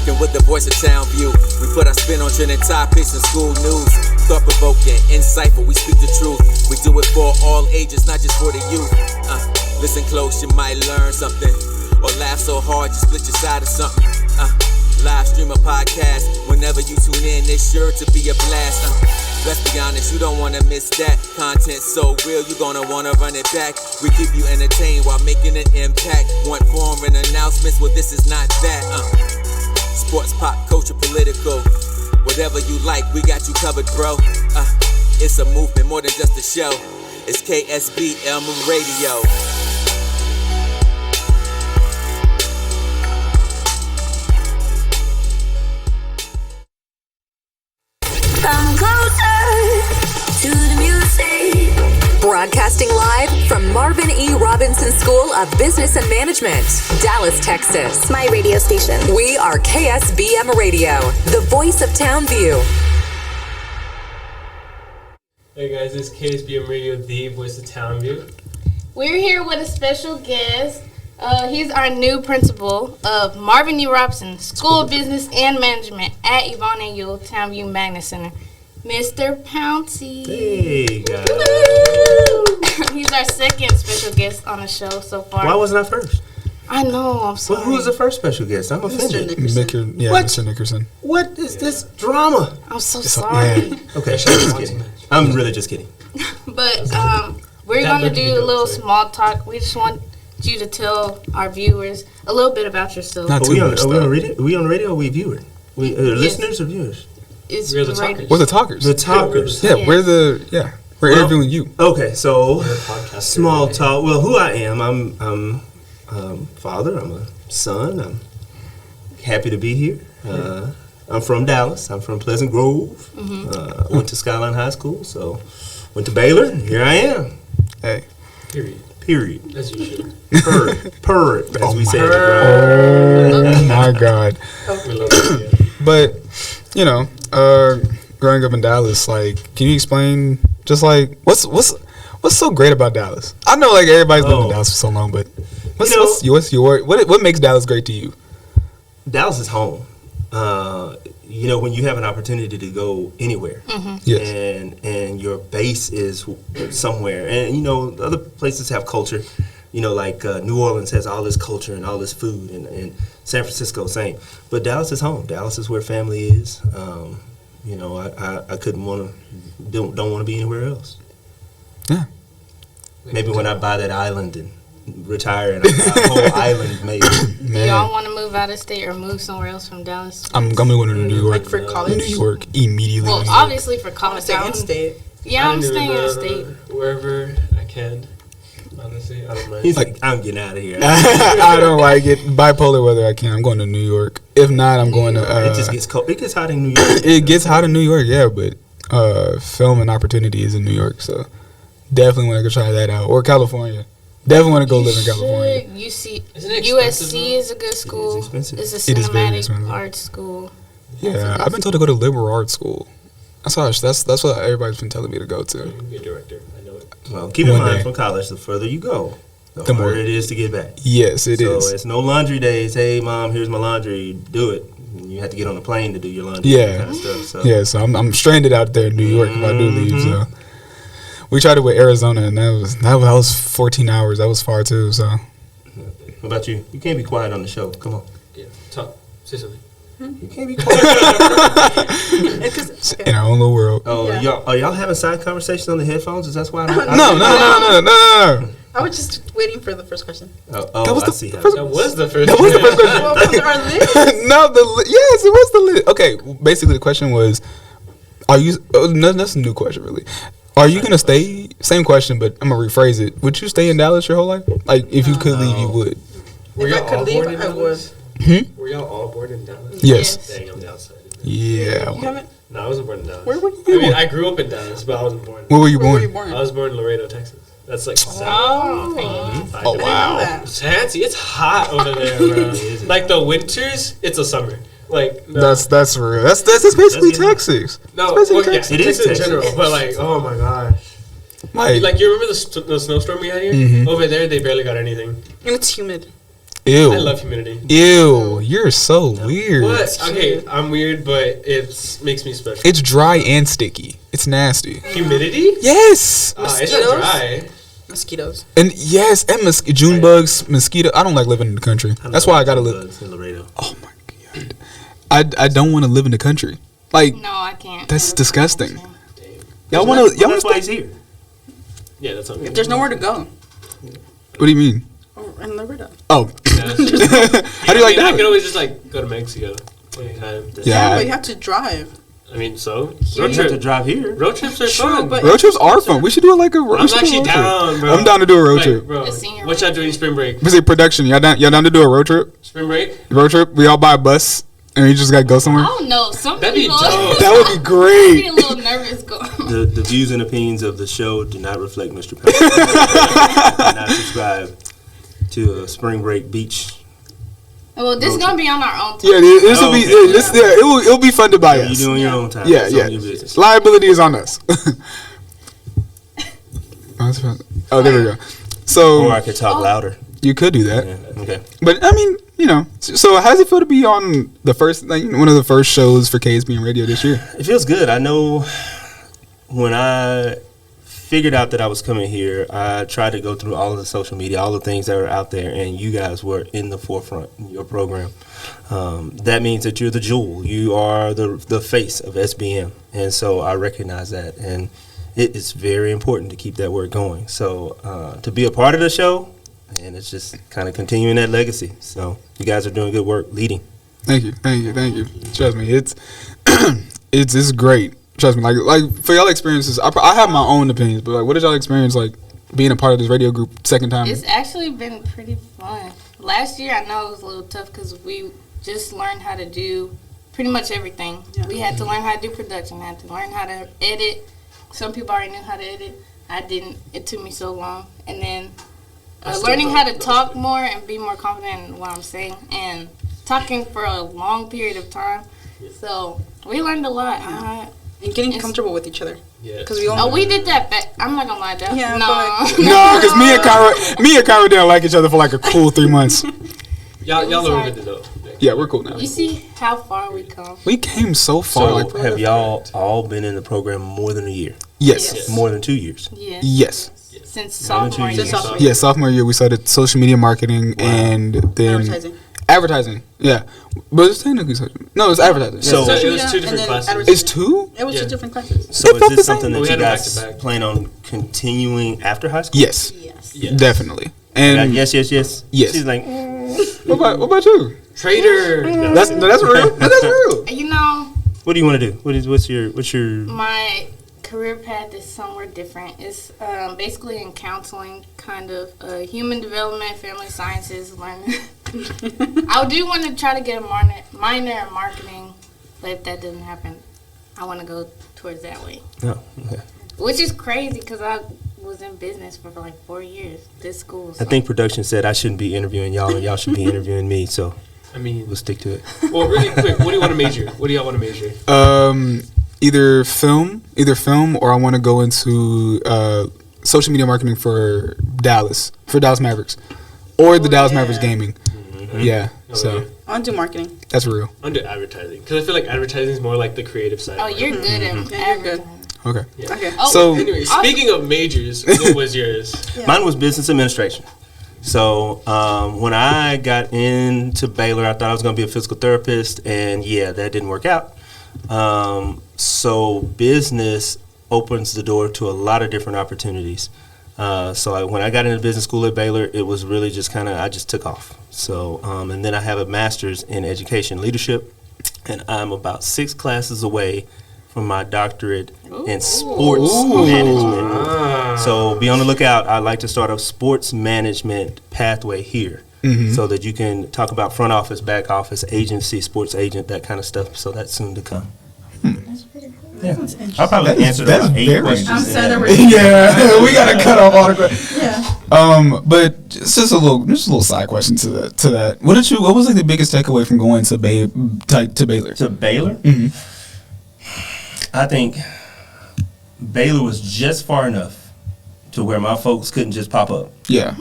Rocking with the voice of Townview. We put our spin on trending topics and school news. Thought-provoking, insightful, we speak the truth. We do it for all ages, not just for the youth. Listen close, you might learn something. Or laugh so hard, you split your side of something. Live stream a podcast. Whenever you tune in, it's sure to be a blast. Let's be honest, you don't wanna miss that. Content so real, you gonna wanna run it back. We keep you entertained while making an impact. Want foreign announcements? Well, this is not that. Sports, pop, culture, political. Whatever you like, we got you covered, bro. It's a movement more than just a show. It's KSBM Radio. Come closer to the music. Broadcasting live from Marvin E. Robinson School of Business and Management, Dallas, Texas. My radio station. We are KSBM Radio, the voice of Townview. Hey guys, this is KSBM Radio, the voice of Townview. We're here with a special guest. He's our new principal of Marvin E. Robinson School of Business and Management at Yvonne A. Ewell Townview Magnet Center, Mr. Pouncy. Hey guys. He's our second special guest on the show so far. Why wasn't I first? I know, I'm sorry. Well, who was the first special guest? I'm offended. Mr. Nickerson. What is this drama? I'm so sorry. Okay, I'm just kidding. I'm really just kidding. But we're going to do a little small talk. We just want you to tell our viewers a little bit about yourself. Are we on the radio or are we viewers? Listeners or viewers? We're the talkers. We're the talkers. The talkers. Yeah, yes. We're interviewing you. Okay, so small talk. Well, who I am, I'm father, I'm a son, I'm happy to be here. I'm from Dallas, I'm from Pleasant Grove, went to Skyline High School, so went to Baylor, and here I am. Hey. Period. As you should. Purr, as we say. Oh my God. We love it. But, growing up in Dallas, can you explain just what's so great about Dallas? I know everybody's lived in Dallas for so long, but what makes Dallas great to you? Dallas is home. When you have an opportunity to go anywhere, yes, and your base is somewhere, and other places have culture, New Orleans has all this culture and all this food, and San Francisco same, but Dallas is home. Dallas is where family is. I couldn't don't want to be anywhere else. Yeah, maybe when I buy that island and retire and a whole island, maybe. Do y'all want to move out of state or move somewhere else from Dallas? I'm going to New York. For college? New York immediately. Well, obviously for college. I'm state. Yeah, I'm staying in state. Wherever I can. Honestly, I don't mind. He's like, I'm getting out of here. I don't like it. Bipolar weather, I can. I'm going to New York. If not, I'm going to... it just gets cold. It gets hot in New York. It gets hot in New York, yeah, but filming opportunity is in New York, so definitely want to go try that out. Or California. Definitely want to go live in California. USC is a good school. It's expensive. It's a cinematic arts school. Yeah, I've been told to go to liberal arts school. That's what everybody's been telling me to go to. You can be a director. I know it. Well, keep in mind, from college, the further you go, the harder it is to get back. Yes, it is. So it's no laundry days. Hey, Mom, here's my laundry. Do it. And you have to get on a plane to do your laundry. Yeah. Kind of stuff, so. Yeah, so I'm stranded out there in New York if I do leave. So we tried it with Arizona, and that was 14 hours. That was far too. So. What about you? You can't be quiet on the show. Come on. Yeah, talk. Say something. You can't be quiet. In our own little world. Oh, yeah. Are y'all having side conversations on the headphones? Is that why? No. I was just waiting for the first question. That was the first question. Well, was our list? Yes, it was the list. Okay, basically the question was, are you? That's a new question, really. Are you gonna stay? Same question, but I'm gonna rephrase it. Would you stay in Dallas your whole life? If you could leave, you would. Were y'all all born in Dallas? Were y'all all born in Dallas? Yes. Dang, I'm outside. Yeah. You haven't? No, I wasn't born in Dallas. Where were you? I grew up in Dallas, but I wasn't born. Where were you born? I was born in Laredo, Texas. That's south. Oh wow. Fancy. It's hot over there, bro. The winters, it's a summer. That's real. That's basically Texas. No, Texas. It is in general, but oh my gosh. You remember the snowstorm we had here? Mm-hmm. Over there, they barely got anything. And it's humid. Ew. I love humidity. Ew. You're so weird. What? Okay, I'm weird, but it makes me special. It's dry and sticky. It's nasty. Humidity? Yes. It's not dry. Mosquitoes. And yes, and June bugs, mosquito. I don't like living in the country. That's why I gotta live in Laredo. Oh my god. I don't want to live in the country. Like, No, I can't. that's disgusting. Y'all Well, want to? Y'all that's want why to? he's here. Yeah, that's okay. There's nowhere to go. What do you mean? In Laredo. Oh. Yeah, that's just- How do you like I that? could always just like go to Mexico anytime. Yeah. But you have to drive. I mean, so You road have to trip. drive here. Road trips are True, fun. but- Road trips are fun. We should do it like a road I'm trip. actually down, bro. I'm down to do a road Like, trip. bro, A senior what y'all doing spring break? We say production. Y'all down to do a road trip? Spring break? Road trip. We all buy a bus and we just gotta go somewhere. I don't know. Some That'd be people. dope. That would be I get great. a little nervous going. The views and opinions of the show do not reflect Mr. Pouncy. Do not subscribe to a spring break beach. Well, this is gonna be on our own time. Yeah, this will be. Okay. Yeah, it'll be funded by You us. doing your own time. Yeah, That's yeah. on your business. Liability is on us. Oh, there we go. So Or I could talk louder. you could do that, Yeah. Okay. but I mean, you know. So how does it feel to be on the first, like, one of the first shows for KSBM Radio this year? It feels good. I know when I figured out that I was coming here, I tried to go through all of the social media, all the things that are out there, and you guys were in the forefront in your program. That means that you're the jewel. You are the face of SBM, and so I recognize that, and it is very important to keep that work going. So to be a part of the show, and it's just kind of continuing that legacy. So you guys are doing good work leading. Thank you. Trust me, it's great. Trust me, like for y'all experiences, I have my own opinions, but like, what did y'all experience like being a part of this radio group second time? It's actually been pretty fun. Last year, I know it was a little tough because we just learned how to do pretty much everything. Yeah. We had to learn how to do production, had to learn how to edit. Some people already knew how to edit. I didn't. It took me so long. And then learning how to talk more and be more confident in what I'm saying and talking for a long period of time. So we learned a lot. And getting comfortable with each other. Yeah. Because we Oh, we did that. I'm not gonna lie, though. Yeah, no. No, because me and Kyra didn't like each other for like a cool 3 months. Y'all know what to do. Yeah, we're cool now. You see how far we come. We came so far. So like, have y'all all been in the program more than a year? yes. Yes. More than 2 years? Yeah. Yes. Since More than 2 sophomore years. year. Since sophomore Yeah, sophomore year we started social media marketing and then advertising. Yeah, but it's technically social. No, it's advertising. So- Yeah. It was two different classes. It's two. It was Yeah. two different classes. So It felt is the this same. something We that you had them guys back-to-back. plan on continuing after high school? Yes, Yes. Yes. definitely. And Yes. Yes. She's like, what about you? Traitor. No. That's real. That's real. You know, what do you want to do? What's your my career path is somewhere different. It's basically in counseling, kind of human development, family sciences, learning. I do want to try to get a minor in marketing, but if that doesn't happen, I want to go towards that way. no? Okay. Which is crazy because I was in business for like 4 years. This school. I think production said I shouldn't be interviewing y'all and y'all should be interviewing me. So I mean, we'll stick to it. well, really quick, what do you want to major? What do y'all want to major? Either film, or I want to go into social media marketing for Dallas Mavericks, or the Dallas Mavericks gaming. Mm-hmm. Yeah, so Okay. I want to do marketing. that's real. Under advertising, because I feel like advertising is more like the creative side. Oh, you're good at Yeah, you're good. advertising. Okay. Okay. Oh, So- Anyway, speaking of majors, what was yours? Yeah. Mine was business administration. So when I got into Baylor, I thought I was going to be a physical therapist, and yeah, that didn't work out. So business opens the door to a lot of different opportunities. When I got into business school at Baylor, it was really just I just took off. So and then I have a master's in education leadership, and I'm about 6 classes away from my doctorate in sports management. So be on the lookout. I'd like to start a sports management pathway here, so that you can talk about front office, back office, agency, sports agent, that kind of stuff. So that's soon to come. Yeah. I'll probably answer about 8 questions. I'm sad that we're Yeah, we gotta cut off all the questions. Yeah. But just a little side question to that. What was like the biggest takeaway from going to Baylor? To Baylor? I think Baylor was just far enough to where my folks couldn't just pop up. Yeah.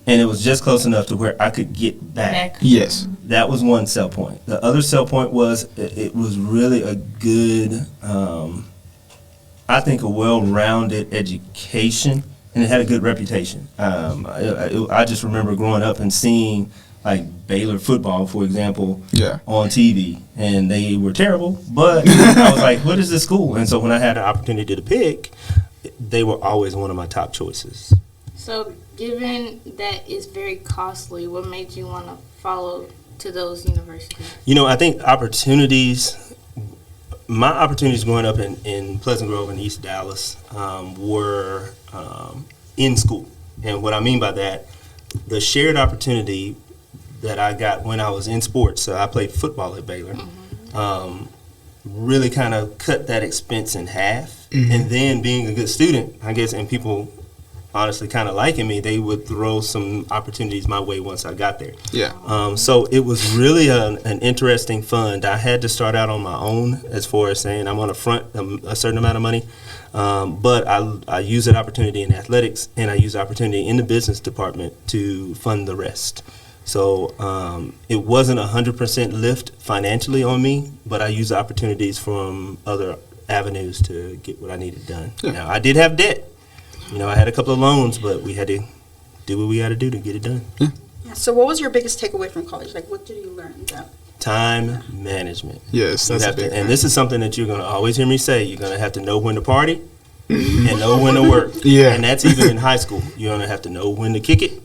and it was just close enough to where I could get back. Yes. That was one sell point. The other sell point was it was really a good, I think, a well-rounded education, and it had a good reputation. I just remember growing up and seeing like Baylor football, for example, on TV, and they were terrible. But I was like, "What is this school?" And so when I had an opportunity to pick, they were always one of my top choices. So, given that it's very costly, what made you want to follow to those universities? You know, I think my opportunities growing up in Pleasant Grove and East Dallas were in school. And what I mean by that, the shared opportunity that I got when I was in sports, so I played football at Baylor, really kind of cut that expense in half. And then being a good student, I guess, and people honestly kind of liking me, they would throw some opportunities my way once I got there. So it was really an interesting fund. I had to start out on my own as far as saying I'm going to front a certain amount of money. But I use that opportunity in athletics, and I use the opportunity in the business department to fund the rest. So it wasn't 100% lift financially on me, but I used the opportunities from other avenues to get what I needed done. Now, I did have debt. You know, I had a couple of loans, but we had to do what we had to do to get it done. So what was your biggest takeaway from college? Like, what did you learn? Time management. Yes, that's a big thing. And this is something that you're going to always hear me say. You're going to have to know when to party and know when to work. And that's even in high school. You're going to have to know when to kick it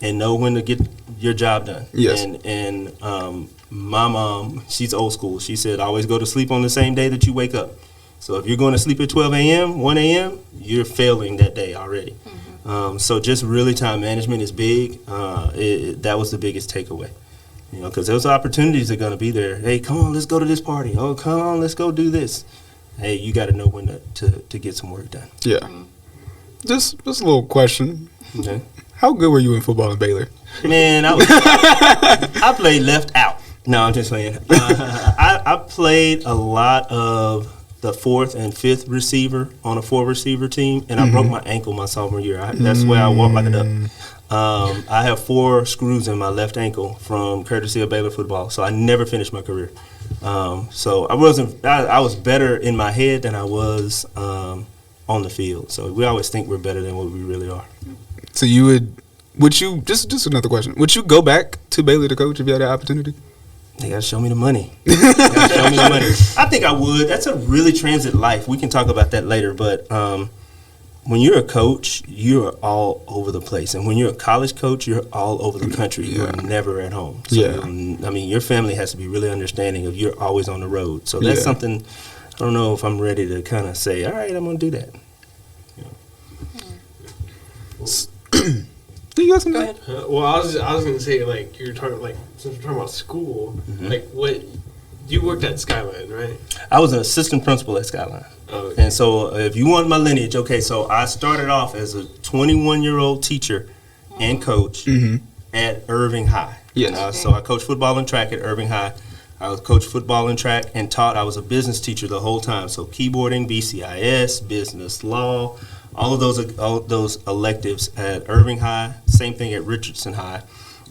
and know when to get your job done. And my mom, she's old school. She said, always go to sleep on the same day that you wake up. So if you're going to sleep at 12 a.m., 1 a.m., you're failing that day already. So just really time management is big. That was the biggest takeaway. You know, because those opportunities are going to be there. Hey, come on, let's go to this party. Oh, come on, let's go do this. Hey, you got to know when to get some work done. Just a little question. Okay. How good were you in football in Baylor? Man, I played left out. No, I'm just playing. I played a lot of the fourth and fifth receiver on a 4-receiver team, and I broke my ankle my sophomore year. That's why I walk like a duck. I have 4 screws in my left ankle from courtesy of Baylor football, so I never finished my career. So I was better in my head than I was on the field. So we always think we're better than what we really are. So would you just another question? Would you go back to Baylor to coach if you had the opportunity? They got to show me the money. I think I would. That's a really transit life. We can talk about that later. But when you're a coach, you're all over the place. And when you're a college coach, you're all over the country. You're never at home. So, I mean, your family has to be really understanding of you're always on the road. So that's something, I don't know if I'm ready to kind of say, all right, I'm going to do that. You guys can go ahead. Well, I was going to say, like, you're talking, like, since we're talking about school, like, what, you worked at Skyline, right? I was an assistant principal at Skyline. Okay. And so if you want my lineage, okay, so I started off as a 21-year-old teacher and coach at Irving High. So I coached football and track at Irving High. I was coached football and track and taught. I was a business teacher the whole time. So keyboarding, BCIS, business law, all of those electives at Irving High. Same thing at Richardson High.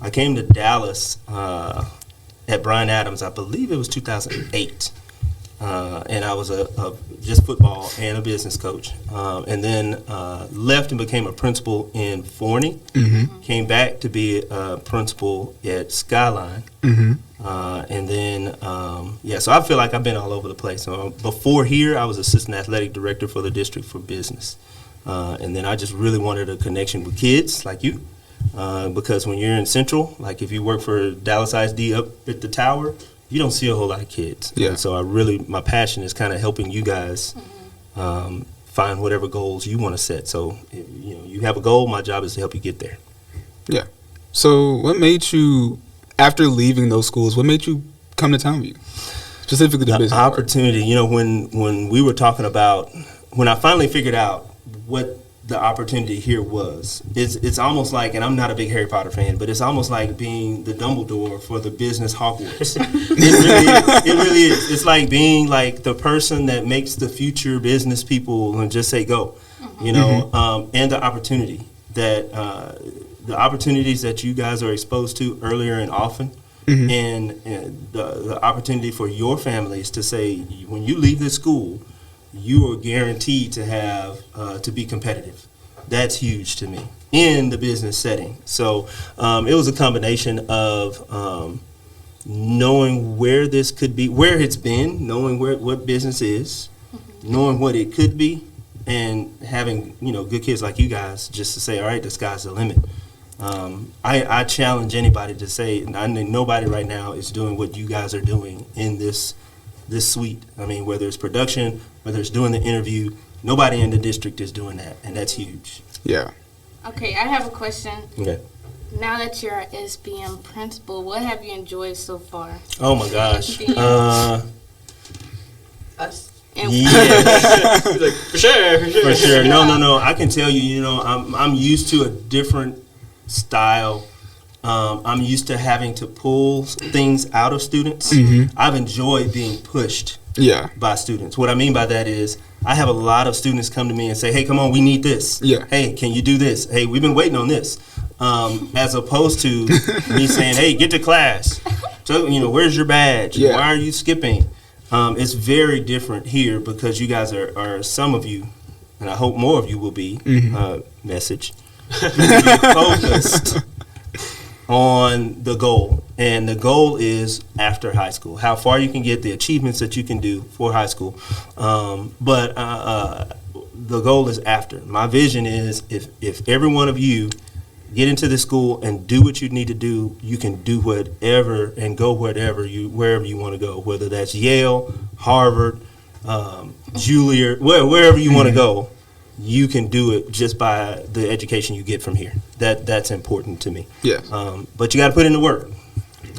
I came to Dallas at Bryan Adams. I believe it was 2008. And I was just football and a business coach. And then left and became a principal in Forney. Came back to be a principal at Skyline. And then, so I feel like I've been all over the place. Before here, I was assistant athletic director for the district for business. And then I just really wanted a connection with kids like you. Because when you're in Central, like if you work for Dallas ISD up at the tower, you don't see a whole lot of kids. And so my passion is kind of helping you guys find whatever goals you want to set. So, you have a goal, my job is to help you get there. Yeah. So what made you, after leaving those schools, what made you come to Townview? Specifically the business opportunity. When we were talking about, when I finally figured out what the opportunity here was, it's almost like, and I'm not a big Harry Potter fan, but it's almost like being the Dumbledore for the business Hogwarts. It really is. It's like being like the person that makes the future business people and just say go, and the opportunity that the opportunities that you guys are exposed to earlier and often, and the opportunity for your families to say, when you leave this school, you are guaranteed to have to be competitive. That's huge to me in the business setting. So it was a combination of knowing where this could be, where it's been, knowing what business is, knowing what it could be, and having good kids like you guys just to say, all right, the sky's the limit. I challenge anybody to say, I think nobody right now is doing what you guys are doing in this suite. I mean, whether it's production, whether it's doing the interview, nobody in the district is doing that, and that's huge. Yeah. Okay, I have a question. Okay. Now that you're an SBM principal, what have you enjoyed so far? Oh my gosh. Us. Yeah. Like, for sure. For sure. No. I can tell you, I'm used to a different style. I'm used to having to pull things out of students. I've enjoyed being pushed by students. What I mean by that is I have a lot of students come to me and say, hey, come on, we need this. Yeah. Hey, can you do this? Hey, we've been waiting on this. As opposed to me saying, hey, get to class. So, where's your badge? Yeah. Why are you skipping? It's very different here because you guys are some of you, and I hope more of you will be, message, focused on the goal. And the goal is after high school, how far you can get, the achievements that you can do for high school. But the goal is after. My vision is if every one of you get into the school and do what you need to do, you can do whatever and go wherever you want to go, whether that's Yale, Harvard, Juilliard, wherever you want to go, you can do it just by the education you get from here. That's important to me. Yeah. But you got to put in the work.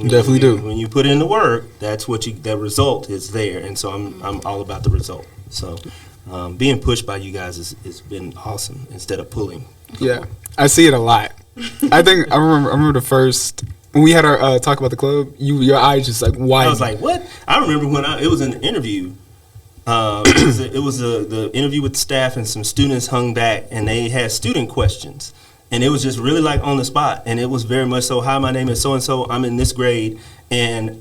You definitely do. When you put in the work, that's that result is there, and so I'm all about the result. So being pushed by you guys has been awesome instead of pulling. Yeah, I see it a lot. I think I remember the first when we had our talk about the club. Your eyes just like wide. I was like, what? I remember when it was an interview. It was the interview with the staff, and some students hung back, and they had student questions, and it was just really like on the spot, and it was very much so. Hi, my name is so and so. I'm in this grade, and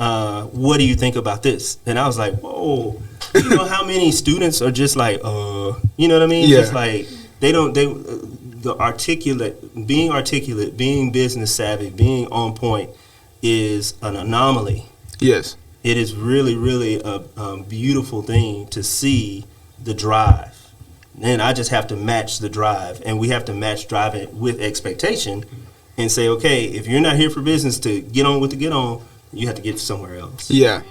what do you think about this? And I was like, whoa. You know how many students are just like, you know what I mean? Yeah. Just like being articulate, being business savvy, being on point is an anomaly. Yes. It is really, really a beautiful thing to see the drive. And I just have to match the drive. And we have to match driving with expectation and say, okay, if you're not here for business to get on with the get on, you have to get somewhere else. Yeah.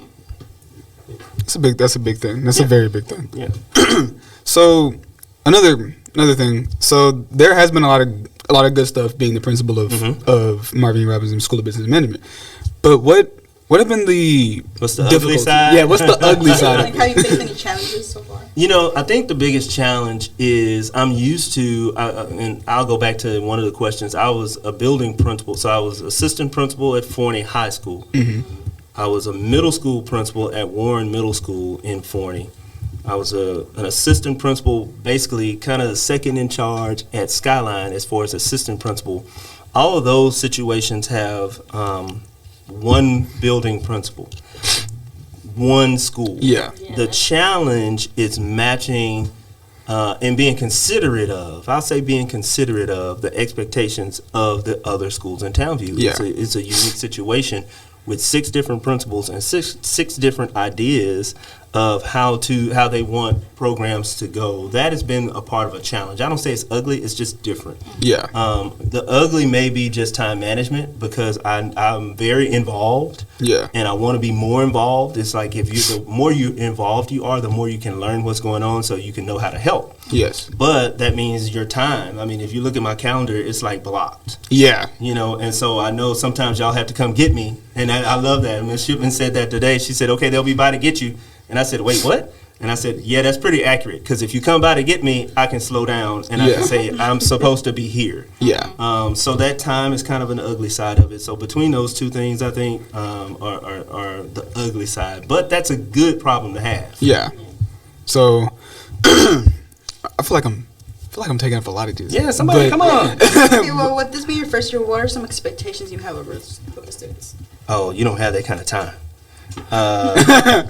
That's a big thing. That's a very big thing. Yeah. So another thing. So there has been a lot of good stuff being the principal of Marvin E. Robinson School of Business Management. But what have been what's the ugly side? Yeah, what's the ugly side? Like, have you faced any challenges so far? I think the biggest challenge is I'm used to, and I'll go back to one of the questions. I was a building principal, so I was assistant principal at Forney High School. I was a middle school principal at Warren Middle School in Forney. I was an assistant principal, basically kind of second in charge at Skyline as far as assistant principal. All of those situations have one building principal, one school. Yeah. The challenge is matching and being considerate of, I'll say being considerate of the expectations of the other schools in Townview. Yeah. It's a unique situation with 6 different principals and six different ideas of how they want programs to go. That has been a part of a challenge. I don't say it's ugly, it's just different. Yeah. The ugly may be just time management because I'm very involved. Yeah. And I want to be more involved. It's like the more involved you are, the more you can learn what's going on so you can know how to help. Yes. But that means your time. I mean, if you look at my calendar, it's like blocked. Yeah. And so I know sometimes y'all have to come get me. And I love that. Ms. Shipman said that today. She said, okay, they'll be by to get you. And I said, wait, what? And I said, yeah, that's pretty accurate. Because if you come by to get me, I can slow down and I can say I'm supposed to be here. Yeah. So that time is kind of an ugly side of it. So between those two things, I think are the ugly side. But that's a good problem to have. Yeah. So I feel like feel like I'm taking up a lot of duties. Yeah, somebody, come on. Okay, well, with this being your first year, what are some expectations you have of the students? Oh, you don't have that kind of time. I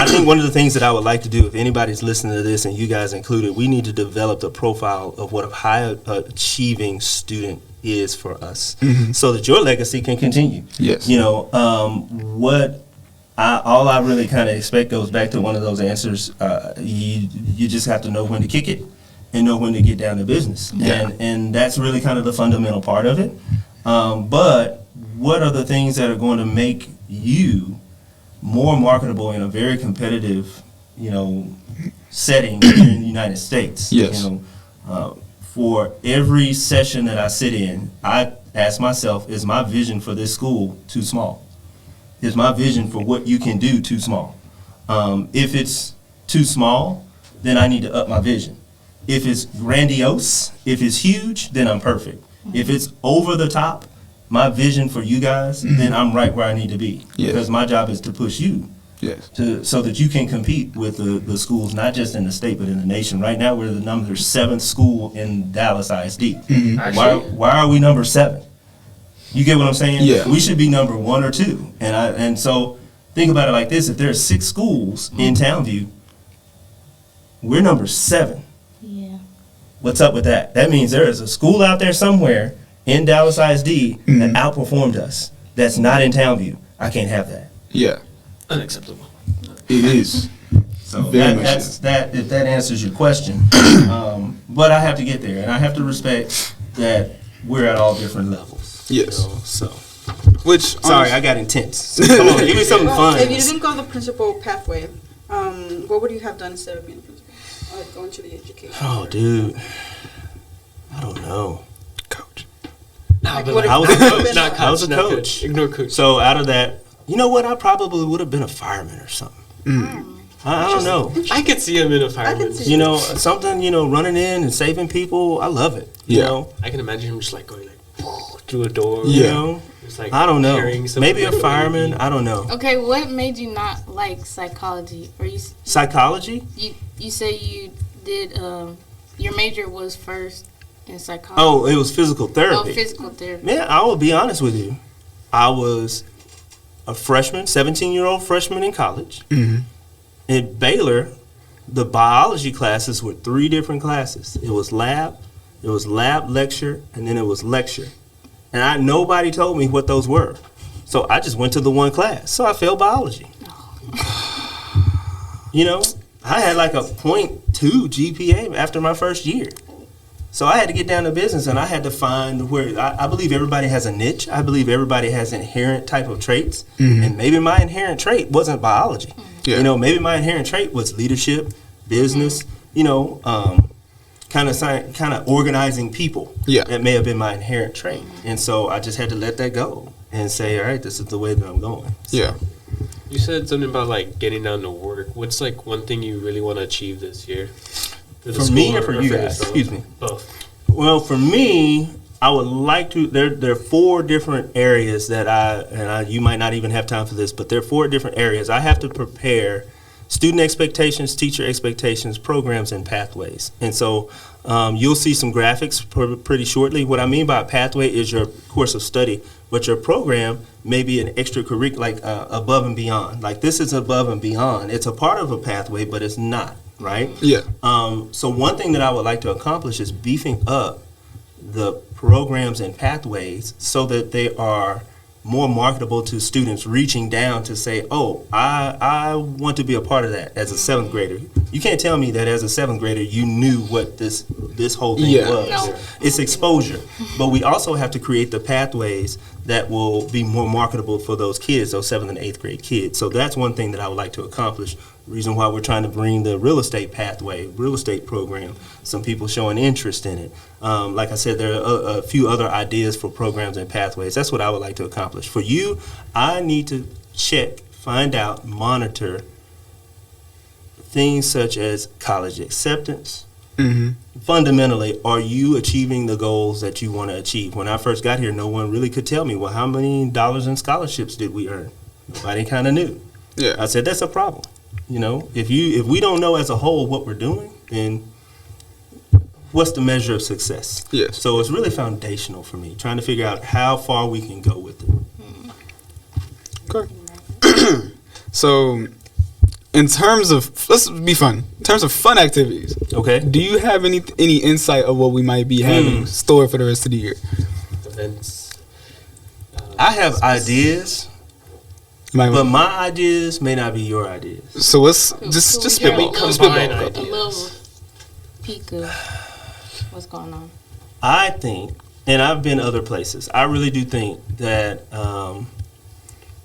think one of the things that I would like to do, if anybody's listening to this and you guys included, we need to develop the profile of what a high achieving student is for us, so that your legacy can continue. Yes. All I really kind of expect goes back to one of those answers. You just have to know when to kick it and know when to get down to business. Yeah. And that's really kind of the fundamental part of it. But what are the things that are going to make you more marketable in a very competitive, setting here in the United States? Yes. For every session that I sit in, I ask myself, is my vision for this school too small? Is my vision for what you can do too small? If it's too small, then I need to up my vision. If it's grandiose, if it's huge, then I'm perfect. If it's over the top, my vision for you guys, then I'm right where I need to be. Yes. Because my job is to push you Yes. so that you can compete with the schools, not just in the state, but in the nation. Right now, we're the number 7th school in Dallas ISD. Why are we number 7? You get what I'm saying? Yeah. We should be number 1 or 2. And so think about it like this. If there's 6 schools in Townview, we're number 7. Yeah. What's up with that? That means there is a school out there somewhere in Dallas ISD that outperformed us. That's not in Townview. I can't have that. Yeah. Unacceptable. It is. So Very much that's that. If that answers your question, but I have to get there, and I have to respect that we're at all different levels. Yes. So, Which sorry, I got intense. So, come on, give me something Well, fun. if you didn't go the principal pathway, what would you have done instead of being a principal? Like going to the education? Oh, dude, I don't know. coach. Nah, but what I was if- a coach. Not I was a not coach. Ignore coach. So out of that, you know what? I probably would have been a fireman or something. I don't know. I could see him in a fireman. see- You know, something, running in and saving people. I love it. You Yeah. know? I can imagine him just like going through a door. You Yeah. know? Just, like, I don't know. carrying something Maybe a like fireman. I don't know. Okay, what made you not like psychology? Or Psychology? you say you did your major was first in psychology. Oh, it was physical therapy. Physical therapy. Man, I will be honest with you. I was a freshman, 17-year-old freshman in college. At Baylor, the biology classes were 3 different classes. It was lab, lecture, and then it was lecture. And nobody told me what those were. So I just went to the one class. So I failed biology. I had like a 0.2 GPA after my first year. So I had to get down to business, and I had to find where I believe everybody has a niche. I believe everybody has inherent type of traits, and maybe my inherent trait wasn't biology. Yeah. Maybe my inherent trait was leadership, business. Kind of organizing people. Yeah. That may have been my inherent trait, and so I just had to let that go and say, all right, this is the way that I'm going. So, Yeah. You said something about like getting down to work. What's like one thing you really want to achieve this year? the For me school or for you guys? yourself? Excuse me. Both. Well, for me, I would like to. There are 4 different areas that you might not even have time for this, but there are 4 different areas I have to prepare: student expectations, teacher expectations, programs, and pathways. And so you'll see some graphics pretty shortly. What I mean by a pathway is your course of study, but your program may be an extracurricular, like above and beyond. Like this is above and beyond. It's a part of a pathway, but it's not. Right? Yeah. So one thing that I would like to accomplish is beefing up the programs and pathways so that they are more marketable to students reaching down to say, oh, I want to be a part of that as a 7th grader. You can't tell me that as a 7th grader you knew what this whole thing was. No. It's exposure. But we also have to create the pathways that will be more marketable for those kids, those 7th and 8th grade kids. So that's one thing that I would like to accomplish. Reason why we're trying to bring the real estate pathway, real estate program, some people showing interest in it. Like I said, there are a few other ideas for programs and pathways. That's what I would like to accomplish. For you, I need to check, find out, monitor things such as college acceptance. Fundamentally, are you achieving the goals that you want to achieve? When I first got here, no one really could tell me, well, how many dollars in scholarships did we earn? Nobody kind of knew. Yeah. I said, that's a problem. If we don't know as a whole what we're doing, then what's the measure of success? Yes. So it's really foundational for me, trying to figure out how far we can go with it. Okay. So, in terms of, let's be fun. In terms of fun activities, Okay. do you have any insight of what we might be having stored for the rest of the year? Events. I have ideas, You might but my ideas may not be your ideas. so let's just spitball. Can we Just combine spitball. ideas? A little peek of what's going on. I think, and I've been other places, I really do think that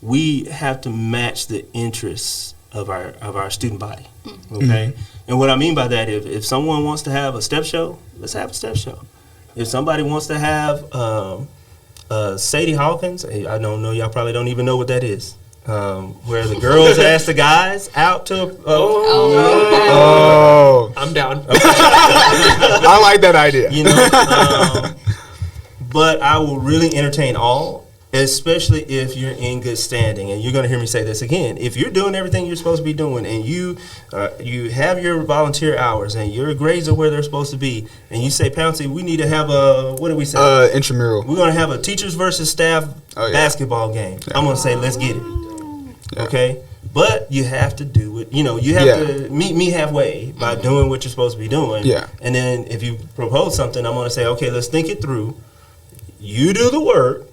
we have to match the interests of our student body. Okay? And what I mean by that, if someone wants to have a step show, let's have a step show. If somebody wants to have Sadie Hawkins, I don't know, y'all probably don't even know what that is. Where the girls ask the guys out to. Oh, I'm down. I like that idea. You know, but I will really entertain all, especially if you're in good standing. And you're going to hear me say this again. If you're doing everything you're supposed to be doing, and you have your volunteer hours, and your grades are where they're supposed to be, and you say, Pouncy, we need to have a, what do we say? Intramural. We're going to have a teachers versus staff basketball game. I'm going to say, let's get it. Yeah. Okay? But you have to do it. You know, you have to meet me halfway by doing what you're supposed to be doing. Yeah. And then if you propose something, I'm going to say, okay, let's think it through. You do the work,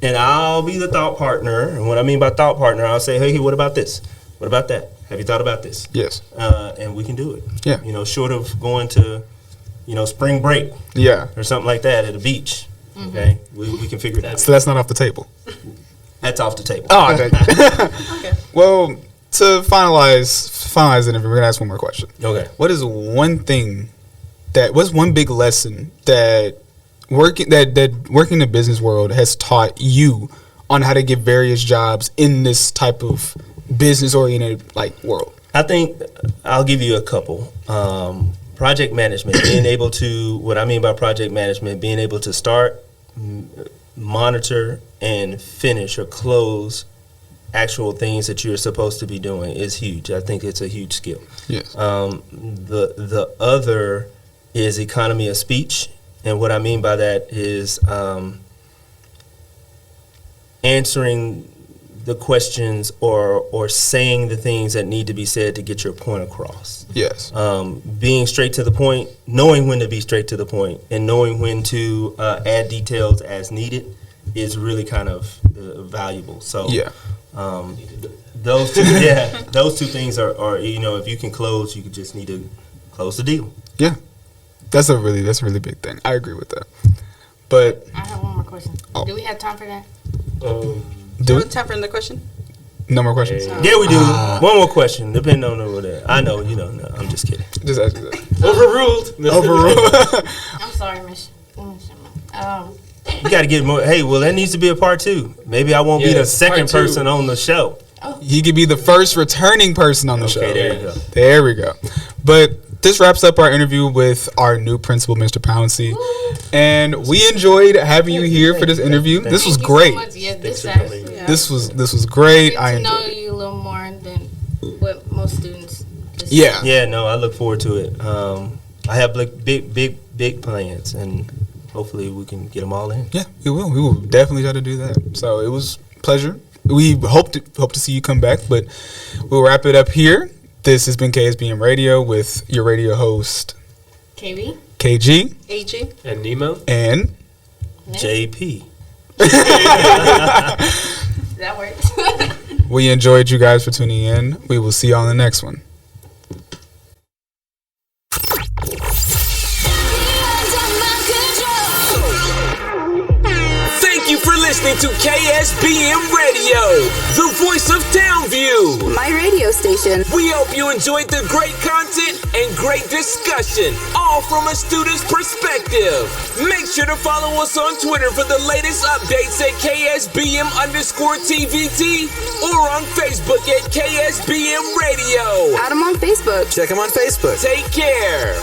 and I'll be the thought partner. And what I mean by thought partner, I'll say, hey, what about this? What about that? Have you thought about this? Yes. And we can do it. Yeah. You know, short of going to, spring break Yeah. or something like that at a beach. Okay? We can figure it out. So that's not off the table. That's off the table. Oh, okay. Well, to finalize the interview, we're gonna ask one more question. Okay. What's one big lesson that working in the business world has taught you on how to get various jobs in this type of business oriented world? I think I'll give you a couple. Project management, what I mean by project management, being able to start, monitor, and finish or close actual things that you're supposed to be doing is huge. I think it's a huge skill. Yes. The other is economy of speech, and what I mean by that is answering the questions or saying the things that need to be said to get your point across. Yes. Being straight to the point, knowing when to be straight to the point, and knowing when to add details as needed is really kind of valuable. So Yeah. those two things are if you can close, you just need to close the deal. Yeah. That's a really big thing. I agree with that. But I have one more question. Oh. Do we have time for that? do What it. time for the question? No more questions. Yeah, we do. One more question, depending on what it is. I know, no, I'm just kidding. Just ask you that. Overruled. I'm sorry, Miss. You got to get more. Hey, well, that needs to be a part 2. Maybe I won't be the second part 2. person on the show. He could be the first returning person on the show. There you go. There we go. But this wraps up our interview with our new principal, Mr. Pouncy. And we enjoyed having you here for this interview. This was great. This was great. Get I to know enjoyed it. you a little more than what most students. Just Yeah. Yeah, no, I look forward to it. I have big plans, and hopefully we can get them all in. Yeah, we will. We will definitely try to do that. So it was a pleasure. We hope to see you come back, but we'll wrap it up here. This has been KSBM Radio with your radio host, KB, KG, AG. And Nemo. and JP. that works. we enjoyed you guys for tuning in. We will see you on the next one. Thank you for listening to KSBM Radio, the voice of Townview. My radio station. We hope you enjoyed the great content and great discussion, all from a student's perspective. Make sure to follow us on Twitter for the latest updates at KSBM_TVT or on Facebook at KSBM Radio. Add 'em on Facebook. Check them on Facebook. Take care.